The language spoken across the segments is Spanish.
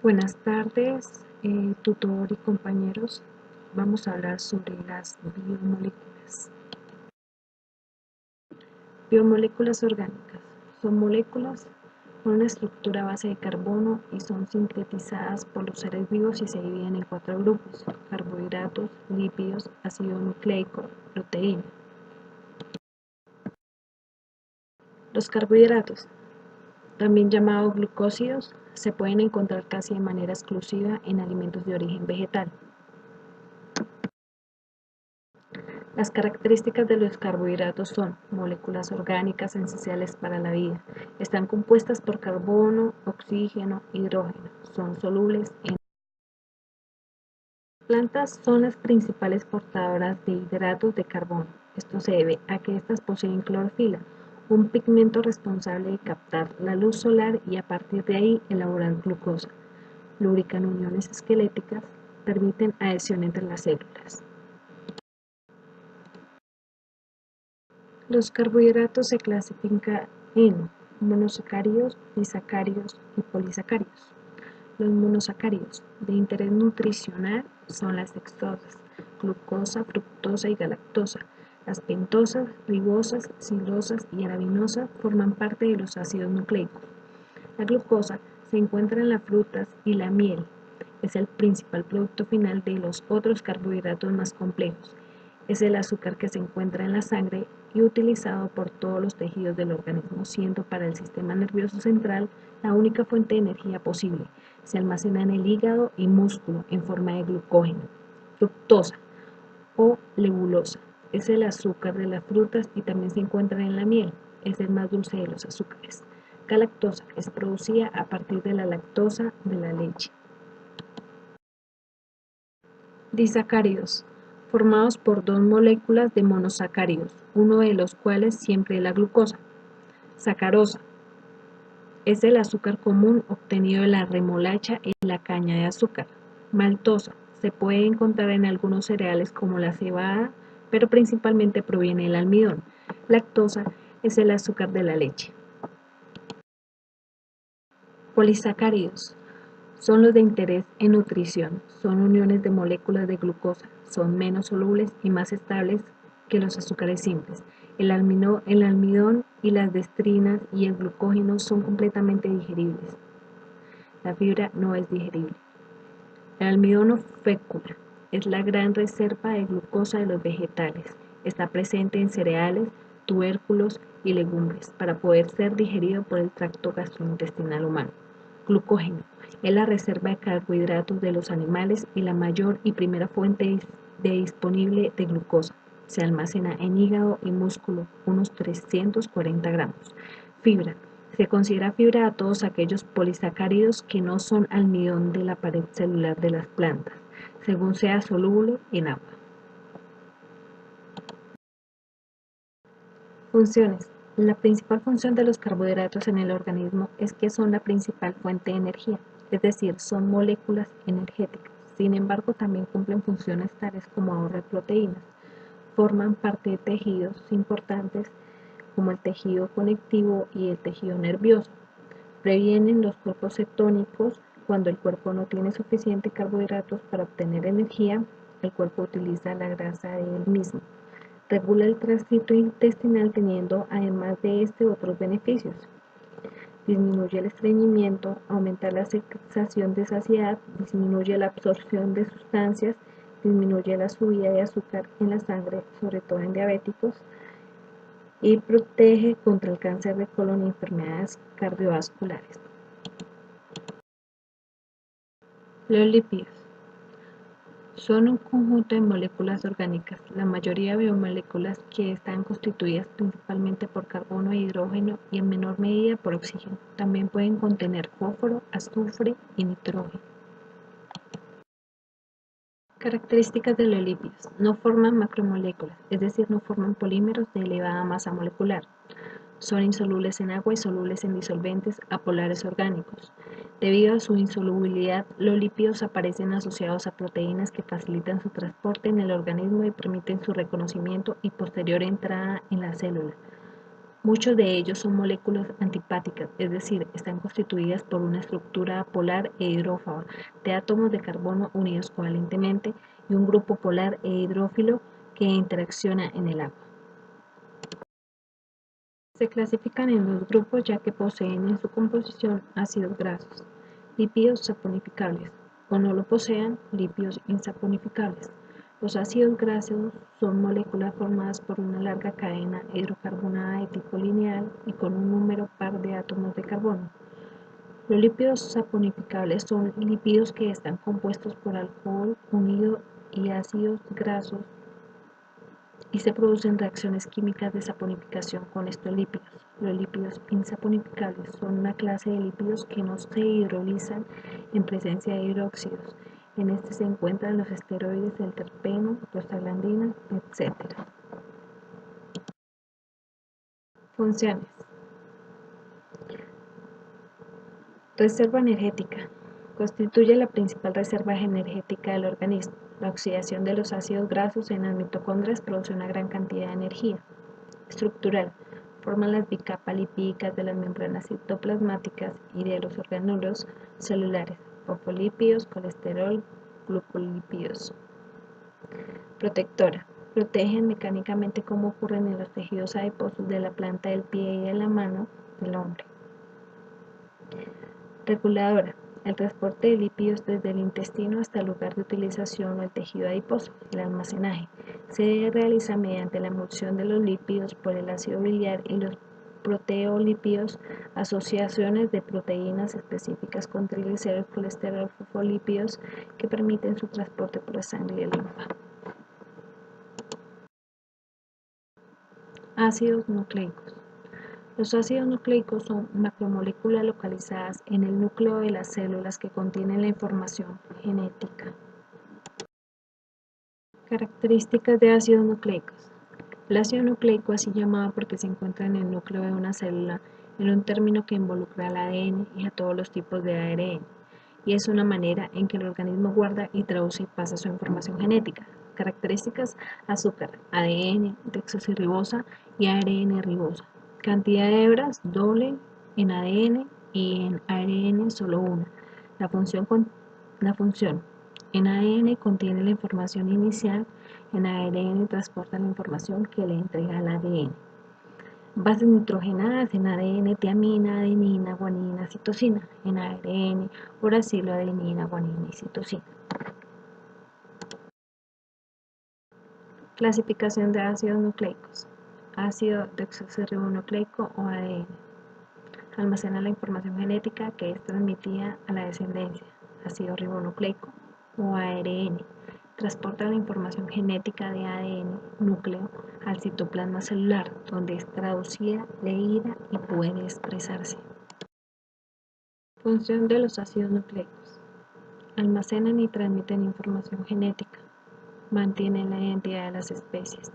Buenas tardes, tutor y compañeros. Vamos a hablar sobre las biomoléculas. Biomoléculas orgánicas son moléculas con una estructura base de carbono y son sintetizadas por los seres vivos y se dividen en 4 grupos: carbohidratos, lípidos, ácido nucleico, proteína. Los carbohidratos, también llamados glucósidos, se pueden encontrar casi de manera exclusiva en alimentos de origen vegetal. Las características de los carbohidratos son moléculas orgánicas esenciales para la vida. Están compuestas por carbono, oxígeno, hidrógeno. Son solubles en plantas. Son las principales portadoras de hidratos de carbono. Esto se debe a que estas poseen clorofila, un pigmento responsable de captar la luz solar y a partir de ahí elaborar glucosa. Lubrican uniones esqueléticas, permiten adhesión entre las células. Los carbohidratos se clasifican en monosacáridos, disacáridos y polisacáridos. Los monosacáridos de interés nutricional son las dextrosas, glucosa, fructosa y galactosa. Las pentosas, ribosas, silosas y arabinosas forman parte de los ácidos nucleicos. La glucosa se encuentra en las frutas y la miel. Es el principal producto final de los otros carbohidratos más complejos. Es el azúcar que se encuentra en la sangre y utilizado por todos los tejidos del organismo, siendo para el sistema nervioso central la única fuente de energía posible. Se almacena en el hígado y músculo en forma de glucógeno. Fructosa o lebulosa es el azúcar de las frutas y también se encuentra en la miel. Es el más dulce de los azúcares. Galactosa es producida a partir de la lactosa de la leche. Disacáridos, formados por dos moléculas de monosacáridos, uno de los cuales siempre es la glucosa. Sacarosa es el azúcar común obtenido de la remolacha y la caña de azúcar. Maltosa se puede encontrar en algunos cereales como la cebada, pero principalmente proviene del almidón. Lactosa es el azúcar de la leche. Polisacáridos son los de interés en nutrición. Son uniones de moléculas de glucosa. Son menos solubles y más estables que los azúcares simples. El almidón y las dextrinas y el glucógeno son completamente digeribles. La fibra no es digerible. El almidón o fécula es la gran reserva de glucosa de los vegetales. Está presente en cereales, tubérculos y legumbres para poder ser digerido por el tracto gastrointestinal humano. Glucógeno es la reserva de carbohidratos de los animales y la mayor y primera fuente disponible de glucosa. Se almacena en hígado y músculo, unos 340 gramos. Fibra. Se considera fibra a todos aquellos polisacáridos que no son almidón de la pared celular de las plantas, según sea soluble en agua. Funciones. La principal función de los carbohidratos en el organismo es que son la principal fuente de energía, es decir, son moléculas energéticas. Sin embargo, también cumplen funciones tales como ahorro de proteínas. Forman parte de tejidos importantes como el tejido conectivo y el tejido nervioso. Previenen los cuerpos cetónicos. Cuando el cuerpo no tiene suficiente carbohidratos para obtener energía, el cuerpo utiliza la grasa de él mismo. Regula el tránsito intestinal teniendo además de otros beneficios. Disminuye el estreñimiento, aumenta la sensación de saciedad, disminuye la absorción de sustancias, disminuye la subida de azúcar en la sangre, sobre todo en diabéticos, y protege contra el cáncer de colon y enfermedades cardiovasculares. Los lípidos son un conjunto de moléculas orgánicas, la mayoría biomoléculas que están constituidas principalmente por carbono e hidrógeno y en menor medida por oxígeno. También pueden contener fósforo, azufre y nitrógeno. Características de los lípidos. No forman macromoléculas, es decir, no forman polímeros de elevada masa molecular. Son insolubles en agua y solubles en disolventes apolares orgánicos. Debido a su insolubilidad, los lípidos aparecen asociados a proteínas que facilitan su transporte en el organismo y permiten su reconocimiento y posterior entrada en la célula. Muchos de ellos son moléculas antipáticas, es decir, están constituidas por una estructura polar e hidrófoba de átomos de carbono unidos covalentemente y un grupo polar e hidrófilo que interacciona en el agua. Se clasifican en dos grupos ya que poseen en su composición ácidos grasos, lípidos saponificables, o no lo posean, lípidos insaponificables. Los ácidos grasos son moléculas formadas por una larga cadena hidrocarbonada de tipo lineal y con un número par de átomos de carbono. Los lípidos saponificables son lípidos que están compuestos por alcohol unido y ácidos grasos y se producen reacciones químicas de saponificación con estos lípidos. Los lípidos insaponificables son una clase de lípidos que no se hidrolizan en presencia de hidróxidos. En este se encuentran los esteroides, el terpeno, prostaglandinas, etc. Funciones. Reserva energética. Constituye la principal reserva energética del organismo. La oxidación de los ácidos grasos en las mitocondrias produce una gran cantidad de energía. Estructural. Forman las bicapas lipídicas de las membranas citoplasmáticas y de los orgánulos celulares, fosfolípidos, colesterol, glucolípidos. Protectora. Protegen mecánicamente como ocurren en los tejidos adiposos de la planta del pie y de la mano del hombre. Reguladora. El transporte de lípidos desde el intestino hasta el lugar de utilización o el tejido adiposo. El almacenaje se realiza mediante la emulsión de los lípidos por el ácido biliar y los proteolípidos, asociaciones de proteínas específicas con triglicéridos, colesterol, fosfolípidos que permiten su transporte por la sangre y el linfa. Ácidos nucleicos. Los ácidos nucleicos son macromoléculas localizadas en el núcleo de las células que contienen la información genética. Características de ácidos nucleicos. El ácido nucleico, así llamado porque se encuentra en el núcleo de una célula, es un término que involucra al ADN y a todos los tipos de ARN, y es una manera en que el organismo guarda y traduce y pasa su información genética. Características: azúcar, ADN, desoxirribosa y ARN ribosa. Cantidad de hebras, doble en ADN y en ARN solo una. La función en ADN contiene la información inicial, en ARN transporta la información que le entrega al ADN. Bases nitrogenadas en ADN, tiamina, adenina, guanina, citosina. En ARN, uracilo, adenina, guanina y citosina. Clasificación de ácidos nucleicos. Ácido desoxirribonucleico o ADN. Almacena la información genética que es transmitida a la descendencia. Ácido ribonucleico o ARN. Transporta la información genética de ADN núcleo al citoplasma celular, donde es traducida, leída y puede expresarse. Función de los ácidos nucleicos. Almacenan y transmiten información genética. Mantienen la identidad de las especies.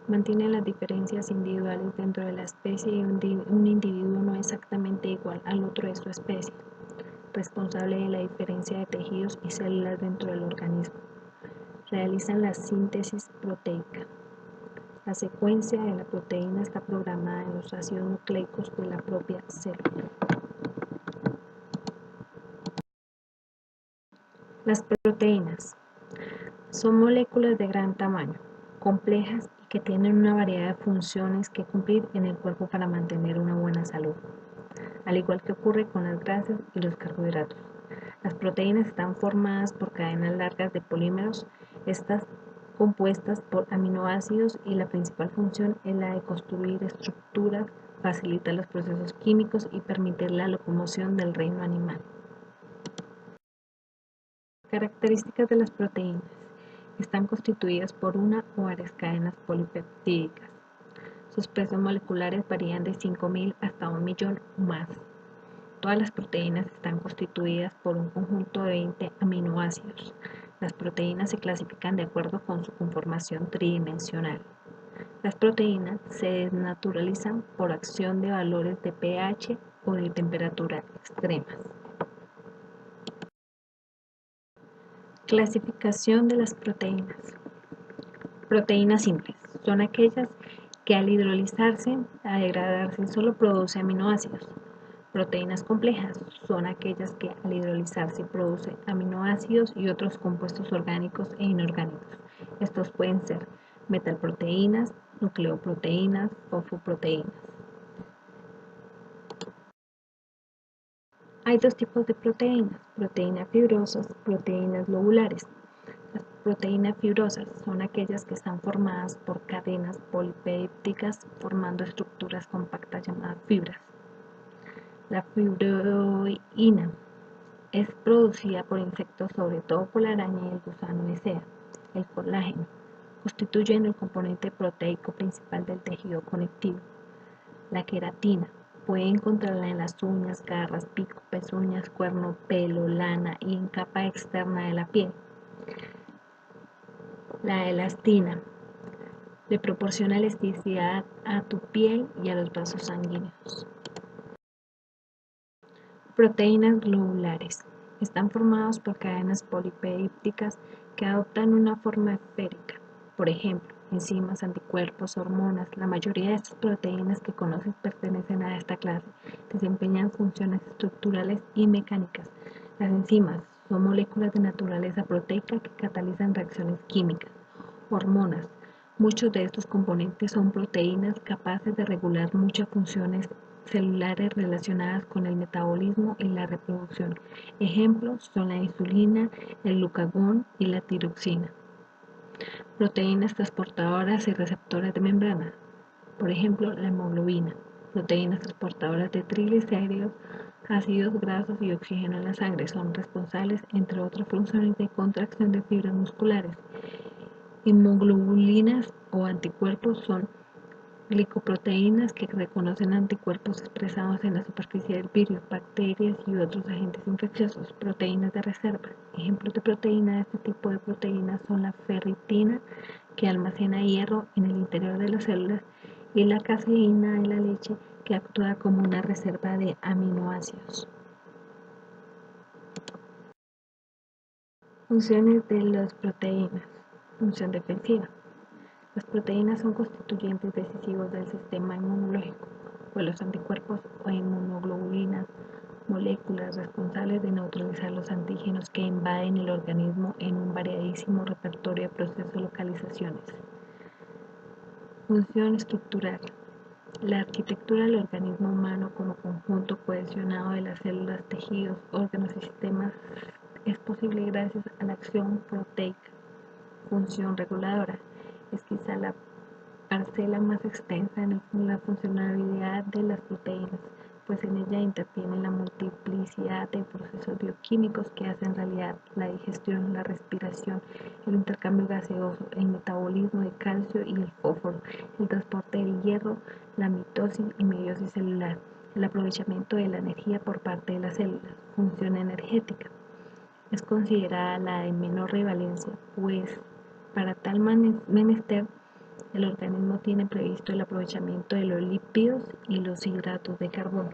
Mantienen las diferencias individuales dentro de la especie y un individuo no exactamente igual al otro de su especie. Responsable de la diferencia de tejidos y células dentro del organismo. Realizan la síntesis proteica. La secuencia de la proteína está programada en los ácidos nucleicos de la propia célula. Las proteínas son moléculas de gran tamaño, complejas y que tienen una variedad de funciones que cumplir en el cuerpo para mantener una buena salud, al igual que ocurre con las grasas y los carbohidratos. Las proteínas están formadas por cadenas largas de polímeros, estas compuestas por aminoácidos, y la principal función es la de construir estructuras, facilitar los procesos químicos y permitir la locomoción del reino animal. Características de las proteínas. Están constituidas por una o varias cadenas polipeptídicas. Sus pesos moleculares varían de 5.000 hasta 1.000.000 o más. Todas las proteínas están constituidas por un conjunto de 20 aminoácidos. Las proteínas se clasifican de acuerdo con su conformación tridimensional. Las proteínas se desnaturalizan por acción de valores de pH o de temperatura extremas. Clasificación de las proteínas. Proteínas simples son aquellas que al hidrolizarse, a degradarse, solo produce aminoácidos. Proteínas complejas son aquellas que al hidrolizarse producen aminoácidos y otros compuestos orgánicos e inorgánicos. Estos pueden ser metalproteínas, nucleoproteínas, fosfoproteínas. Hay dos tipos de proteínas, proteínas fibrosas, proteínas globulares. Las proteínas fibrosas son aquellas que están formadas por cadenas polipépticas formando estructuras compactas llamadas fibras. La fibroína es producida por insectos, sobre todo por la araña y el gusano de seda. El colágeno constituyen el componente proteico principal del tejido conectivo. La queratina puede encontrarla en las uñas, garras, pico, pezuñas, cuerno, pelo, lana y en capa externa de la piel. La elastina le proporciona elasticidad a tu piel y a los vasos sanguíneos. Proteínas globulares están formadas por cadenas polipépticas que adoptan una forma esférica. Por ejemplo, enzimas, anticuerpos, hormonas. La mayoría de estas proteínas que conoces pertenecen a esta clase. Desempeñan funciones estructurales y mecánicas. Las enzimas son moléculas de naturaleza proteica que catalizan reacciones químicas. Hormonas. Muchos de estos componentes son proteínas capaces de regular muchas funciones celulares relacionadas con el metabolismo y la reproducción. Ejemplos son la insulina, el glucagón y la tiroxina. Proteínas transportadoras y receptoras de membrana. Por ejemplo, la hemoglobina. Proteínas transportadoras de triglicéridos, ácidos grasos y oxígeno en la sangre son responsables, entre otras funciones, de contracción de fibras musculares. Inmunoglobulinas o anticuerpos son glicoproteínas que reconocen anticuerpos expresados en la superficie del virus, bacterias y otros agentes infecciosos. Proteínas de reserva. Ejemplos de proteínas de este tipo de proteínas son la ferritina, que almacena hierro en el interior de las células, y la caseína en la leche, que actúa como una reserva de aminoácidos. Funciones de las proteínas. Función defensiva. Las proteínas son constituyentes decisivos del sistema inmunológico, pues los anticuerpos o inmunoglobulinas, moléculas responsables de neutralizar los antígenos que invaden el organismo en un variadísimo repertorio de procesos de localizaciones. Función estructural. La arquitectura del organismo humano como conjunto cohesionado de las células, tejidos, órganos y sistemas es posible gracias a la acción proteica. Función reguladora. Es quizá la parcela más extensa en la funcionalidad de las proteínas, pues en ella interviene la multiplicidad de procesos bioquímicos que hacen realidad la digestión, la respiración, el intercambio gaseoso, el metabolismo de calcio y el fósforo, el transporte del hierro, la mitosis y meiosis celular, el aprovechamiento de la energía por parte de las células. Función energética. Es considerada la de menor relevancia, pues para tal menester el organismo tiene previsto el aprovechamiento de los lípidos y los hidratos de carbono.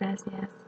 Gracias.